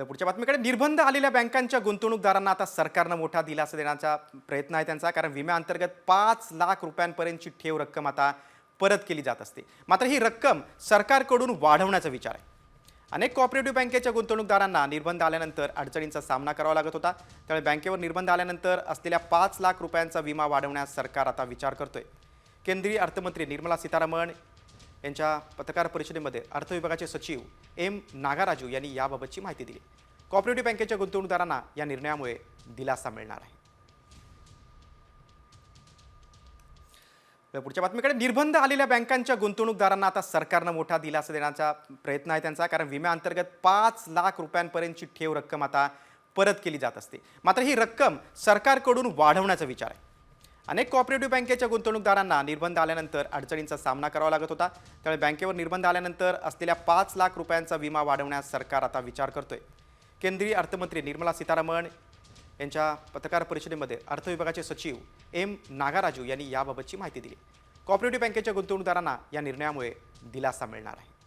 तर पुढच्या बातमीकडे निर्बंध आलेल्या बँकांच्या गुंतवणूकदारांना आता सरकारनं मोठा दिलासा देण्याचा प्रयत्न आहे त्यांचा, कारण विम्याअंतर्गत 5 लाख रुपयांपर्यंतची ठेव रक्कम आता परत केली जात असते. मात्र ही रक्कम सरकारकडून वाढवण्याचा विचार आहे. अनेक कोऑपरेटिव्ह बँकेच्या गुंतवणूकदारांना निर्बंध आल्यानंतर अडचणींचा सामना करावा लागत होता. त्यामुळे बँकेवर निर्बंध आल्यानंतर असलेल्या 5 लाख रुपयांचा विमा वाढवण्यास सरकार आता विचार करतोय. केंद्रीय अर्थमंत्री निर्मला सीतारामन यांच्या पत्रकार परिषदेमध्ये अर्थ विभागाचे सचिव एम नागाराजू यांनी याबाबतची माहिती दिली. कोऑपरेटिव्ह बँकेच्या गुंतवणूकदारांना या निर्णयामुळे दिलासा मिळणार आहे. तर पुढच्या बातमीकडे निर्बंध आलेल्या बँकांच्या गुंतवणूकदारांना आता सरकारनं मोठा दिलासा देण्याचा प्रयत्न आहे त्यांचा, कारण विम्याअंतर्गत 5 लाख रुपयांपर्यंतची ठेव रक्कम आता परत केली जात असते. मात्र ही रक्कम सरकारकडून वाढवण्याचा विचार आहे. अनेक कोऑपरेटिव्ह बँकेच्या गुंतवणूकदारांना निर्बंध आल्यानंतर अडचणींचा सामना करावा लागत होता. त्यामुळे बँकेवर निर्बंध आल्यानंतर असलेल्या 5 लाख रुपयांचा विमा वाढवण्यास सरकार आता विचार करतोय. केंद्रीय अर्थमंत्री निर्मला सीतारामन यांच्या पत्रकार परिषदेमध्ये अर्थ विभागाचे सचिव एम नागाराजू यांनी याबाबतची माहिती दिली. कोऑपरेटिव्ह बँकेच्या गुंतवणूकदारांना या निर्णयामुळे दिलासा मिळणार आहे.